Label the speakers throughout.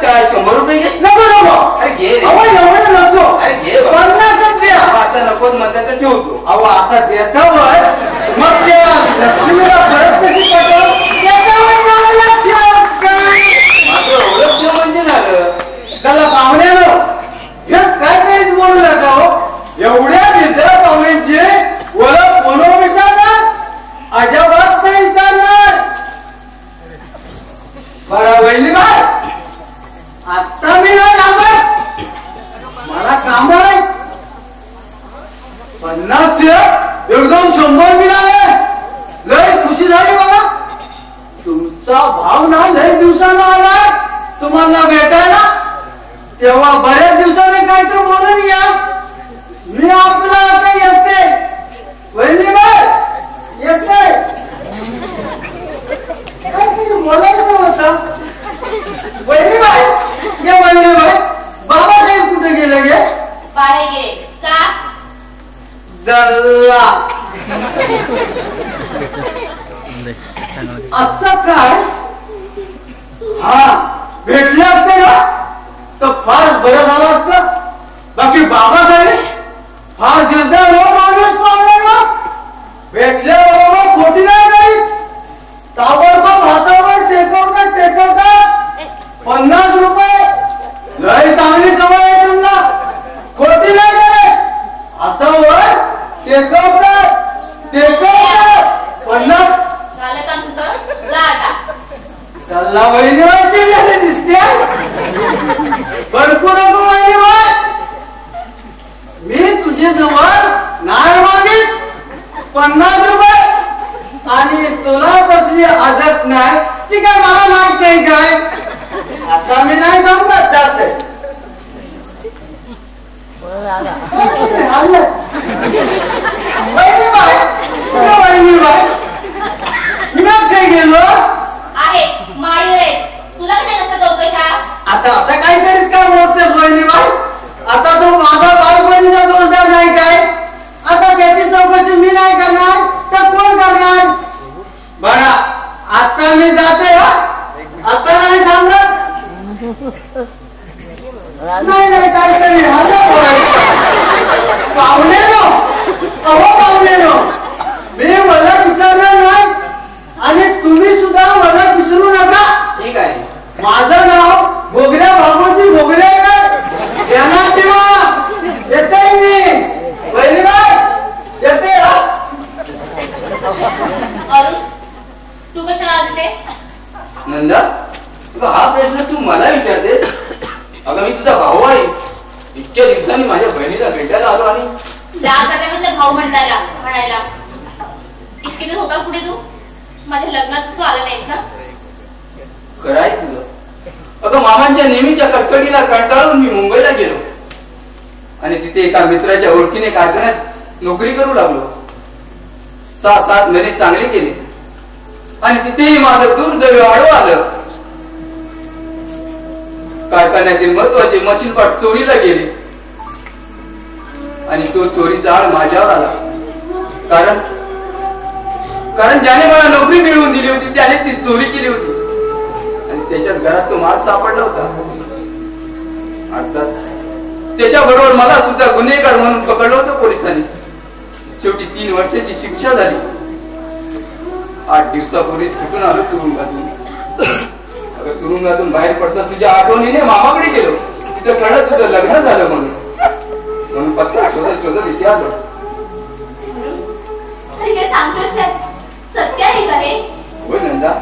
Speaker 1: काय 100 रुपये घे.
Speaker 2: नको नको.
Speaker 1: अरे घे रे.
Speaker 2: अहो एवढं नको.
Speaker 1: अरे घे बाबा.
Speaker 2: 50च द्या.
Speaker 1: आता नको म्हणतात तर ठेवतो.
Speaker 2: अहो आता देतावर मग त्या लक्ष्मीला परत कशी पाठव. देतावर जावं लागतं काय.
Speaker 1: माझं ओळख म्हणजे झालं.
Speaker 2: त्याला पाहुण्यानं हे काहीतरीच बोलू नका हो. एवढ्या मित्र पाहुण्यांची ओळख कोण विचारणार. अजिबात नाही विचारणार. बरं वहिनीबाई आता मी नाही थांबत. मला काम आहे. 50 एकदम 100 मिळाले. लय खुशी झाली बाबा. तुमचा भाव ना लय दिवसानं आला तुम्हाला भेटायला. तेव्हा बऱ्याच दिवसाने काय तर बोलून या. मी आपला आता येते. वहिनीबाई येते. काहीतरी बोलायचं होतं. वहिनीबाई ये. वहिनीबाई बाबासाहेब कुठे गेले गे.
Speaker 3: बाहेर गेले का.
Speaker 2: जल्ला असं काय. हा भेटले असते ना तर फार बरं झालं असतं. बाकी बाबासाहेब फार दिलदार माणूस पावला. भेटल्याबरोबर खोटी नाही करीत. ताबडतोब हातावर टेकवतात 50 रुपये. लय चांगली सवय आहे त्यांना. खोटी नाही करत. हातावर टेकवतात 50.
Speaker 3: झालं काम तुझं. जा आता.
Speaker 2: त्याला वहिनीबाई चिडलेली दिसते. भडकू नको वहिनीबाई. मी तुझे जवळ नाही मागित 50 रुपये. आणि तुला कसली आदत नाही ती काय मला माहित नाही काय. आता मी नाही जमत जाते. वहिनीबाई वहिनीबाई मी काही गेलो
Speaker 3: आहे माळीवर आहे. तुला काय नसतं चौकशा.
Speaker 2: आता असं काहीतरीच काम होतेस वहिनीबाई. आता तो माझा बालपणीचा दोषदार नाही काय. आता त्याची चौकशी मी नाही करणार तर कोण करणार. बघा आता मी जाते. आता नाही थांबणार. नाही काहीतरी पाहुणे नो. अहो पाहुणे नो. मी मला विचारलं नाही आणि तुम्ही सुद्धा मला विसरू नका.
Speaker 1: ठीक आहे.
Speaker 2: माझं नाव भोगऱ्या भागवती भोगरे. ध्यानात ठेवा. येते मी. वहिनीबाई येते.
Speaker 3: अरुण तू कशाला आज इथे.
Speaker 1: नंदा तुला हा प्रश्न तू मला विचारतेस. अगं मी तुझा भाऊ आहे. इतक्या दिवसांनी माझ्या बहिणीला भेटायला आलो आणि
Speaker 3: मधले भाऊ म्हणायला इतके दिवस होता कुठे तू. माझ्या लग्नात तू आला नाहीस ना.
Speaker 1: खरं आहे तुझं. अगं मामांच्या नेहमीच्या कटकटीला कंटाळून मी मुंबईला गेलो आणि तिथे एका मित्राच्या ओळखीने कारखान्यात नोकरी करू लागलो. 6-7 महिने चांगले गेले आणि तिथेही माझं दुर्दैव आडवं आलं. कारखान्यातील महत्वाचे मशीन पार्ट चोरीला गेले आणि तो चोरीचा आळ माझ्यावर आला. कारण ज्याने मला नोकरी मिळवून दिली होती त्याने ती चोरी केली होती आणि त्याच्याच घरात तो माल सापडला होता. अर्थात त्याच्या बरोबर मला सुद्धा गुन्हेगार म्हणून पकडलं होतं पोलिसांनी. शेवटी 3 वर्षाची शिक्षा झाली. 8 दिवसापूर्वी सुटून आलो तुरुंगातून. अगं तुरुंगातून बाहेर पडता तुझ्या आठवणीने मामाकडे गेलो. तिथं कळलं तुझं लग्न झालं म्हणून पत्र शोधत इथे आलो.
Speaker 3: अरे काय सांगतोस काय. सत्य आहे का हे.
Speaker 1: होय नंदा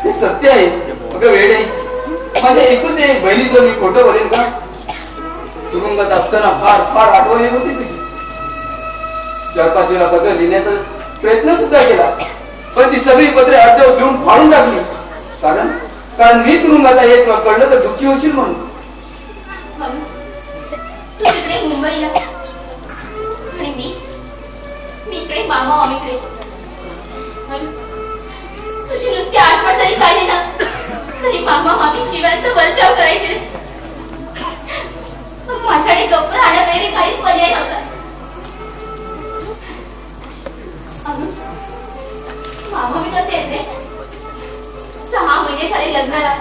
Speaker 1: हे सत्य आहे. अगं वेळ आहे. माझ्या एकूण एक बहिणीचं मी खोटं बोलेन का. तुरुंगात असताना फार फार आठवण येत होती तुझी. 4-5 वेळा पत्र लिहिण्याचा प्रयत्न सुद्धा केला पण ती सगळी पत्रे अर्धवट लिहून फाडून टाकली. कारण मी तुरुंगाचा एक कळलं तर दुःखी होशील म्हणून.
Speaker 3: तू तिकडे मुंबईला आणि मी इकडे मामा मामीकडे. तुझी नुसती आठवण तरी काढली ना तरी मामा मामी शिव्याचा वर्षाव करायचे. माझ्याकडे गप्प राहण्यापैकी काहीच पर्याय नव्हता. मामा मी कसे येते. 6 महिने झाले लग्नाला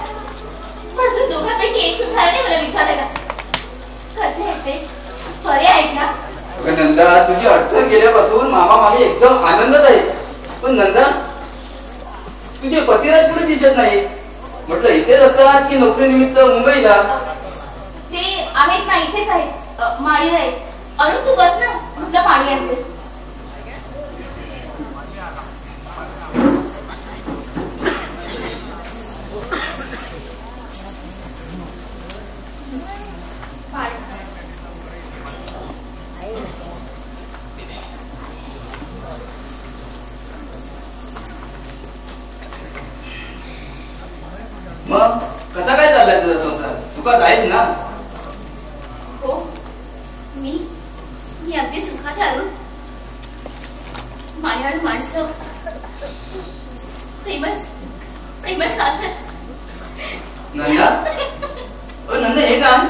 Speaker 3: पण तू दोघांपैकी एक सुद्धा नाही मला विचारायला. कसे आहेत ते? बरे आहेत ना?
Speaker 1: नंदा, तुझी अडचण गेल्यापासून मामा मामी एकदम आनंदात आहे. पण नंदा, तुझे पतिराज कुठे दिसत नाही. म्हटलं इथेच असतात की नोकरीनिमित्त मुंबईला?
Speaker 3: ते आहेत ना, इथेच आहेत, माळीला आहेत. अरुण तू बस ना, तुझा पाणी आणते.
Speaker 1: मग कसा काय चाललाय तुझा संसार? सुखात आहेस ना?
Speaker 3: हो, मी अगदी सुखात आहे. मायाळू माणसं, प्रेमळ सासर.
Speaker 1: नंदा, नंदा हे काम?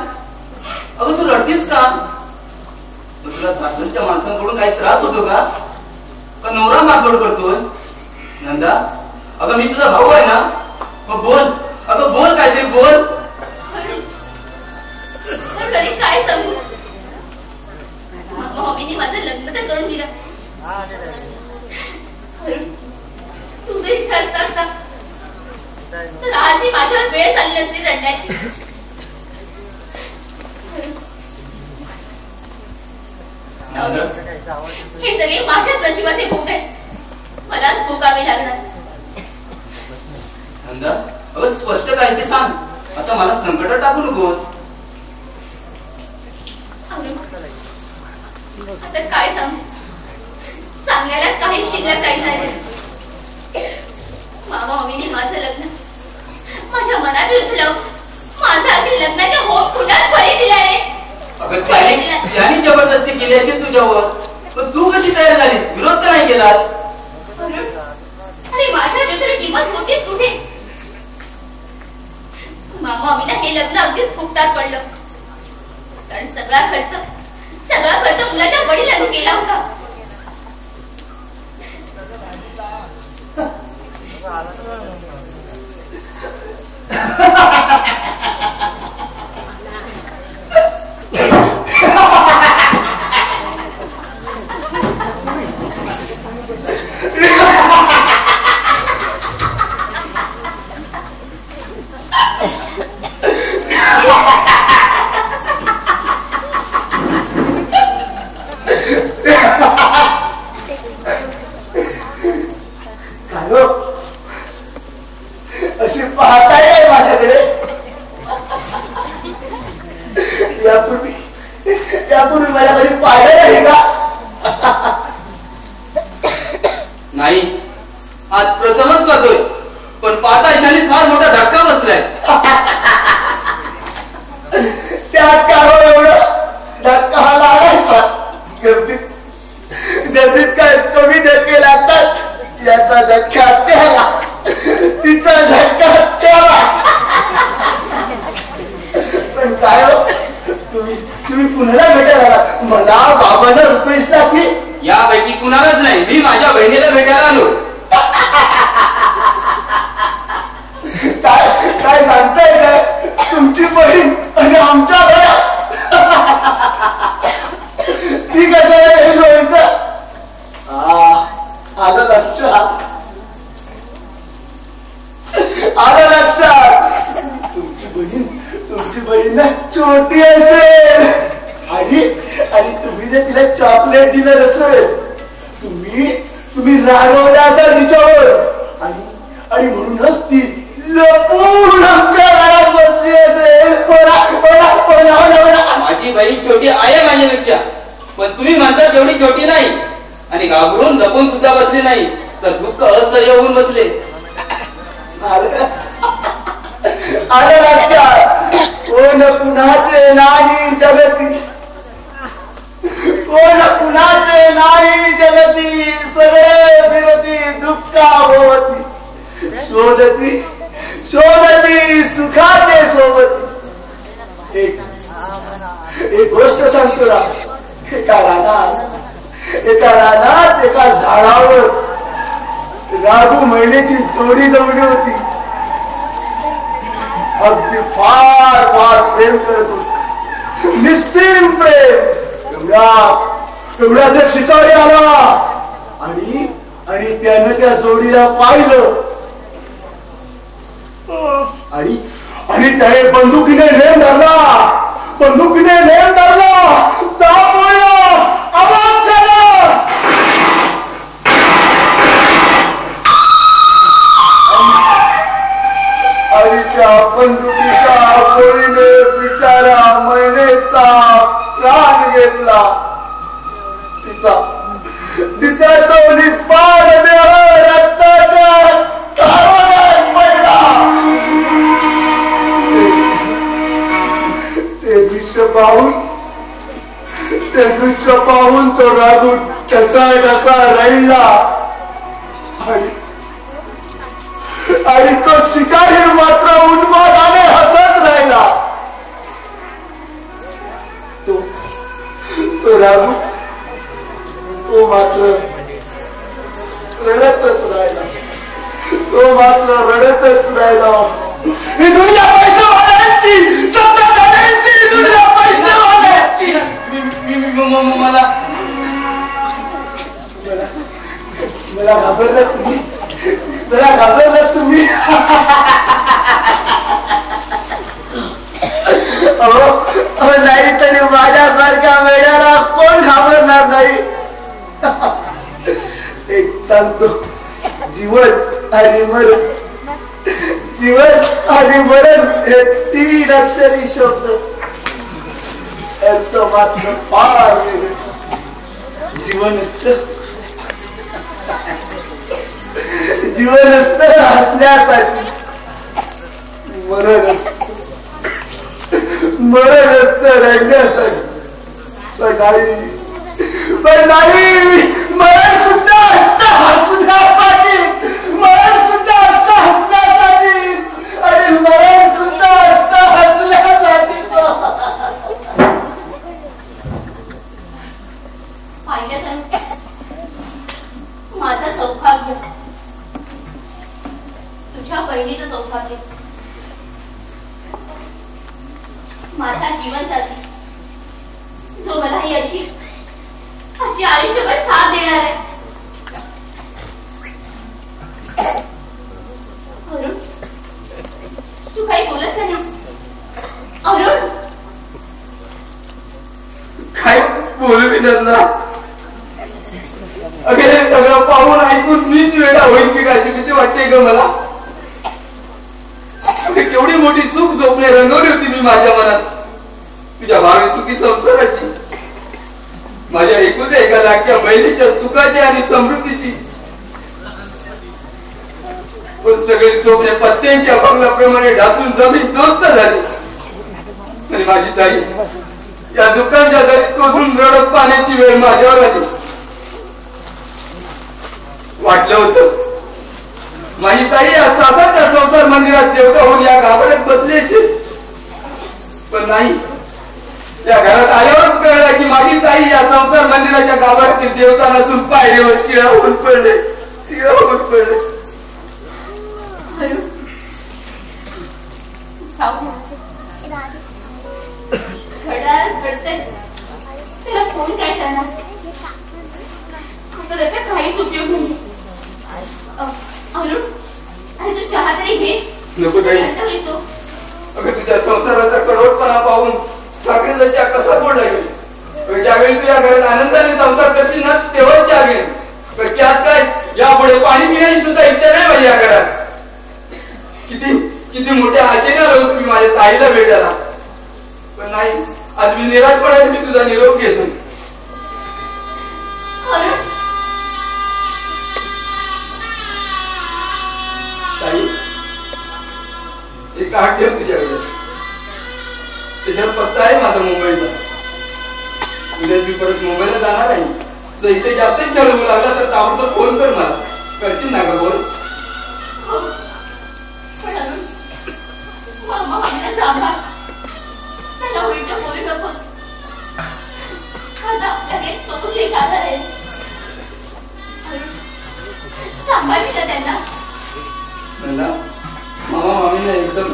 Speaker 1: अगं तू रडतीस का? तुला सासरच्या माणसांकडून काही त्रास होतो का? का नवरा मारझोड करतोय? नंदा, अगं मी तुझा भाऊ आहे ना, मग बोल. अगं बोल, काहीतरी बोल.
Speaker 3: घरी काय सांगू? मम्मीने माझं लग्न तर करून दिलं. तू जर इतकं असतास ना, तर आजही माझ्यावर वेळ चालली असती रडण्याची. हे सगळे माझ्याच नशिबाचे भोग आहेत. मलाच भोगावे लागणार.
Speaker 1: नंदा, अगं स्पष्ट काय ते सांग. असं मला संकटात टाकू नकोस.
Speaker 3: आता काय सांगू? सांगायला काही शिल्लक काही नाही. मामा मामीने माझं लग्न माझ्या मनाविरुद्ध लावून माझा अगदी लग्नाच्या होम कुंडात बळी दिला रे.
Speaker 1: अगं त्याने जबरदस्ती केली असेल तुझ्यावर, पण तू कशी तयार झालीस? विरोध का नाही केलास?
Speaker 3: अरे माझ्या विरुद्ध किंमत होतीच कुठे? मामा मामीला हे लग्न अगदीच फुकटात पडलं. कारण सगळा खर्च मुलाच्या वडिलांनी केला होता.
Speaker 2: अशी पाहताय काय माझ्याकडे? यापूर्वी मला कधी पाहिलं नाही का?
Speaker 1: नाही, आज प्रथमच पाहतोय. पण पाहता क्षणी फार मोठा धक्का बसलाय.
Speaker 2: त्यात काय हो एवढं? धक्का हा लागायचा. गर्दीत काय कमी धक्के लागतात? याचा धक्का त्याला, तिचा धक्का त्याला. पण काय हो, तुम्ही कुणाला भेटायला? मला बाबांना रुपयेच टाकली.
Speaker 1: यापैकी कुणालाच नाही. मी माझ्या बहिणीला भेटायला आलो.
Speaker 2: काय सांगताय काय? तुमची बहीण आणि आमच्या घरात ती कशाला येईल होतं? आलं लक्षात. तुमची बहीण ना छोटी असेल आणि तुम्ही जर तिला चॉकलेट दिलं नसेल, तुम्ही रागवला असाल तिच्यावर आणि म्हणूनच ती लपून आमच्या घरात बसली असेल.
Speaker 1: माझी बहीण छोटी आहे माझ्यापेक्षा, पण तुम्ही म्हणता तेवढी छोटी नाही. आणि घाबरून लपून सुद्धा बसली नाही, तर दुःख असह्य होऊन बसले.
Speaker 2: आलं लक्षात. कोण कुणाचे नाही जगती, कोण कुणाचे नाही जगती. सगळे फिरती दुःखा भोवती. शोधती सुखाचे सोबती. एक गोष्ट सांगतो ना. एका रानात एका झाडावर राघू महिलेची जोडी जमली होती. अगदी फार फार प्रेम करत होता, निस्सीम प्रेम. एवढ्यात एक शिकारी आला आणि त्यानं त्या जोडीला पाहिलं आणि त्याने बंदुकीने नेम धरला, चाप बोलला, आवाज झाला. आणि त्या बंदुकीच्या गोळीने बिचारा महिनेचा प्राण घेतला. तिच्या दोन्ही पाय रक्ताच्या धारात पडला. ते दृश्य पाहून तो राघू कसा रडला आणि तो शिकारी मात्र उन्मादाने हसत राहिला. तो राघू तो मात्र रडतच राहिला. ही दुनिया पैसेवाल्यांची, सत्ताधाऱ्यांची दुनिया पैसेवाल्यांची. मला घाबरलात तुम्ही. नाही तरी माझ्यासारख्या वेड्याला कोण घाबरणार नाही. एक सांगतो, जीवन आणि मरण हे 3 अक्षरी शब्द मात्र फार वेगळे. जीवन असत हसण्यासाठी, मरण असत रडण्यासाठी. पण नाही, मरण सुद्धा असत हसण्यासाठी, आणि मरण सुद्धा असत हसण्यासाठी.
Speaker 3: पाहिलं तर माझं सौभाग्य, तुझ्या बहिणीचं सौभाग्य, माझा जीवनसाथी जो मला ही अशी आयुष्यभर साथ देणार आहे. अरुण, तू काही बोलत नाहीस. अरुण,
Speaker 1: काय बोलू मी त्यांना? अगं हे सगळं पाहून ऐकून मीच वेडा होईल की काय भीती वाटते ग मला. केवढी मोठी सुख स्वप्ने रंगवली होती मी माझ्या मनात, तुझ्या भावी सुखी संसाराची, माझ्या एकूण एका लाडक्या बहिणीच्या सुखाची आणि समृद्धीची. पण सगळी स्वप्ने पत्त्यांच्या बंगल्याप्रमाणे ढासून जमीन दोस्त झाली. आणि माझी ताई या दुःखांच्या दरीत कोसळून रडत पाण्याची वेळ माझ्यावर आली. वाटलं होतं माझी ताई या सासरच्या संसार मंदिरात देवता होऊन या गाभाऱ्यात बसली असेल, पण नाही. त्या घरात आल्यावरच कळलं की माझी ताई या संसार मंदिराच्या गाभाऱ्यातील देवता नसून पायरीवर शिळा होऊन पडले.
Speaker 3: त्याला फोन काय करणार, त्याचा काहीच उपयोग नाही. अरुण, आणि तू चहा तरी घे.
Speaker 1: नको ताई, अगं तुझ्या संसाराचा कडवटपणा पाहून साखरेचा चहा कसा गोड लागेल. ज्यावेळी तू या घरात आनंदाने संसार करशील ना तेव्हाच चहा घेईन. चहाच काय, यापुढे पाणी पिण्याची सुद्धा इच्छा नाही माझी या घरात. किती मोठ्या आशेने आलो तुम्ही माझ्या ताईला भेटायला, पण नाही. आज मी निराशपणाने मी तुझा निरोप घेतो. ताई, एक कार्ड ठेव तुझ्याकडे, त्याच्यात पत्ता आहे माझा मुंबईचा. उद्या मी परत मुंबईला जाणार आहे. जर इथे जास्तच छळ होऊ लागला तर ताबडतोब फोन कर मला. करशील ना ग फोन? मामा मामीला एकदम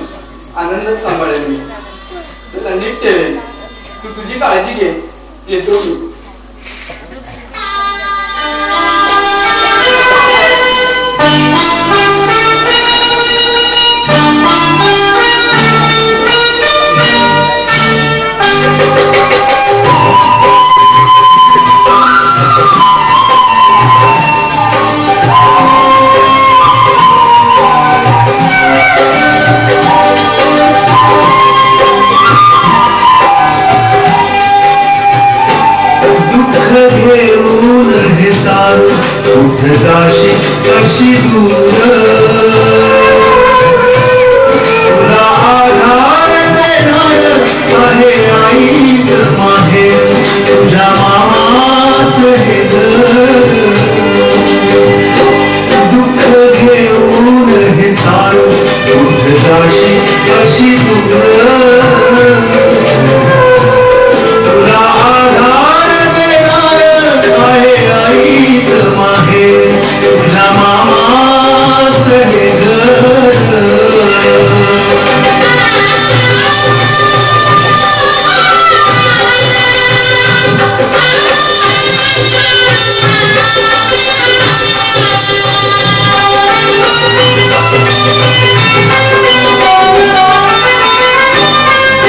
Speaker 1: आनंद आनंदच सांभाळेल मी. त्याला नीट ठेवेल. तू तुझी काळजी घे. येतो मी.
Speaker 4: उठदाशी कशी दूर तुला आधार देणार आहे आई माहे तुझ्या मामात हे घर दुःख घेऊन हे चालू उठदाशी कशी दूर तुला आधार देणार आहे आई माहे तुझ्या मामात हे घर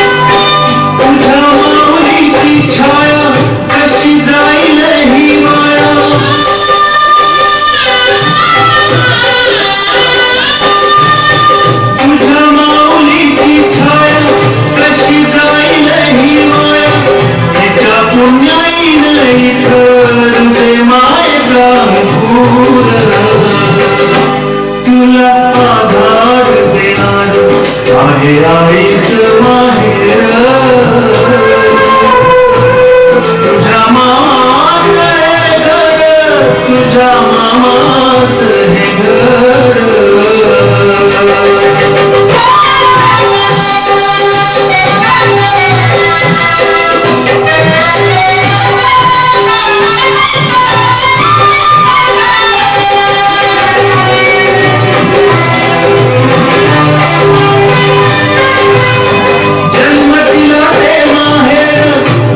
Speaker 4: तुझ्या माऊलीची छाया कशी जाईल ही माया तुझ्या माऊलीची छाया कशी जाईल ही माया तिच्या पुण्याईन इथं दे मायेचा भूर तुला आधार देणार आहे आईच माहेर तुझ्या मामाच हे घर तुझ्या मामाच हे घर जन्म दिला ते माहेर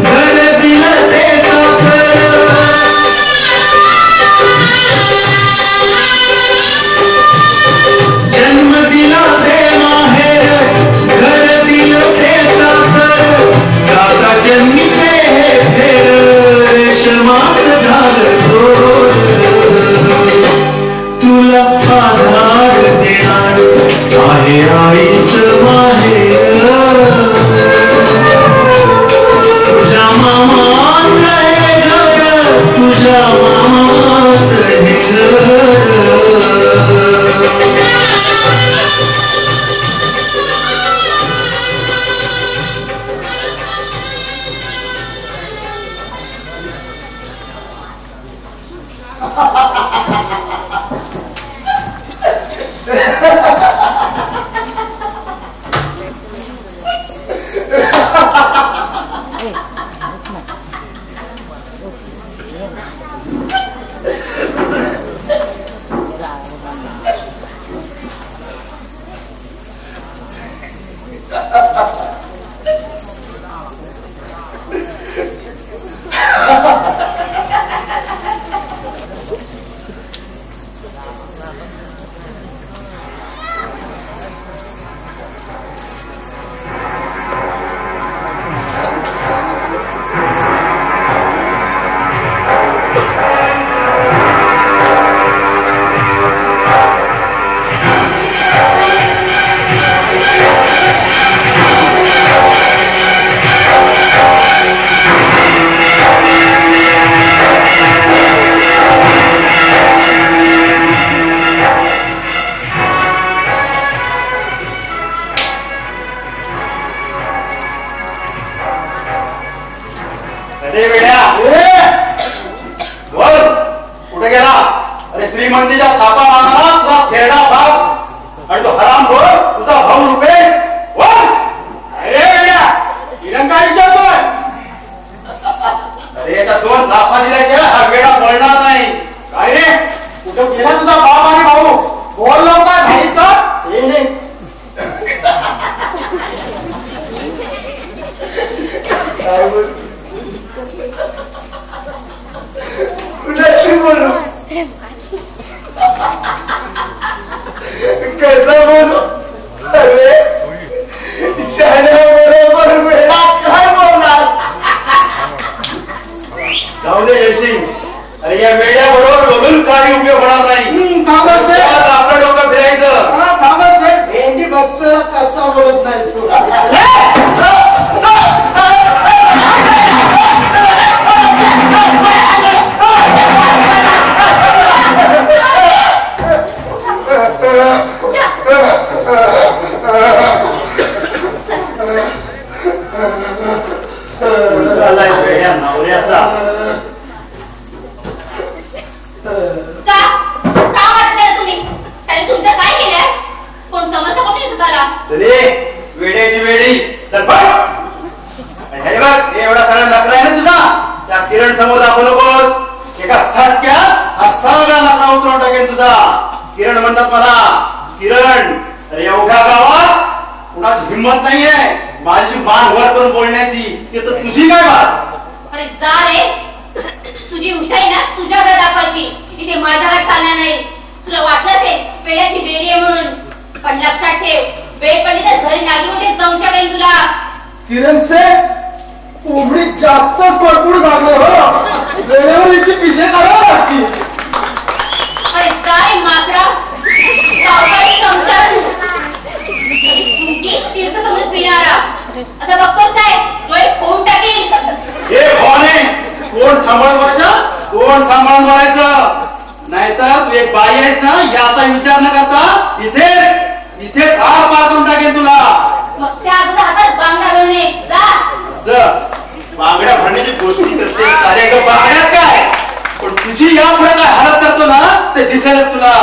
Speaker 4: घर दिलं ते सासर जन्म दिला ते माहेर घर दिलं ते सासर साता जन्मी ते हे फेर रेशमात घाल तुला आधार देणार आहे आईच माहेर तुझ्या मामात हे घर तुझ्या मामात हे घर
Speaker 2: वेड्या नवऱ्याचा
Speaker 3: का मारत आहे तुम्ही? त्याने तुमचं काय केलंय? कोण समजतं कोणी स्वतःला?
Speaker 2: वेड्याची वेडी तर बघ हे बघ एवढा सगळा नकरा आहे ना तुझा, त्या किरण समोर दाखवू नकोस. एका सटक्यात हा सगळा नकरा उतरवून टाकेल तुझा. किरण म्हणतात मला. किरण तर एवढ्या गावात कुणाची हिंमत नाहीये माझी मान वर करून बोलण्याची. ते तर तुझी काय बात.
Speaker 3: अरे जा रे, तुझी हुशारी ना तुझ्याकडे दाखवायची, इथे माझ्याकडे चालणार नाही. तुला वाटलं असेल वेड्याची वेडी आहे म्हणून, पण लक्षात ठेव वेळ पडली तर घरी नागीमध्ये जाऊ शकेल तुला.
Speaker 1: किरण से कोंबडी जास्तच भरपूर झालं हो. वेळेवर याची पिशे काढावं लागतील.
Speaker 3: अरे काय माकडा, गावकरी चमचा तुमची तीर्थ समजून पिणारा असं बघतोस काय? डोळे फोडून टाकील.
Speaker 2: हे कोण कोण सांभाळून बोलायचं, कोण सांभाळून बोलायचं. नाहीतर तू एक बाई आहेस ना याचा विचार न करता इथे हार पार करून टाकेल तुला.
Speaker 3: मग त्या अगोदर हातात बांगडा घेऊन ये जा.
Speaker 2: बांगड्या भरण्याची गोष्टी करते सारे बांगड्याच काय, पण तुझी या पुढे काय हालत करतो ना ते दिसेल तुला.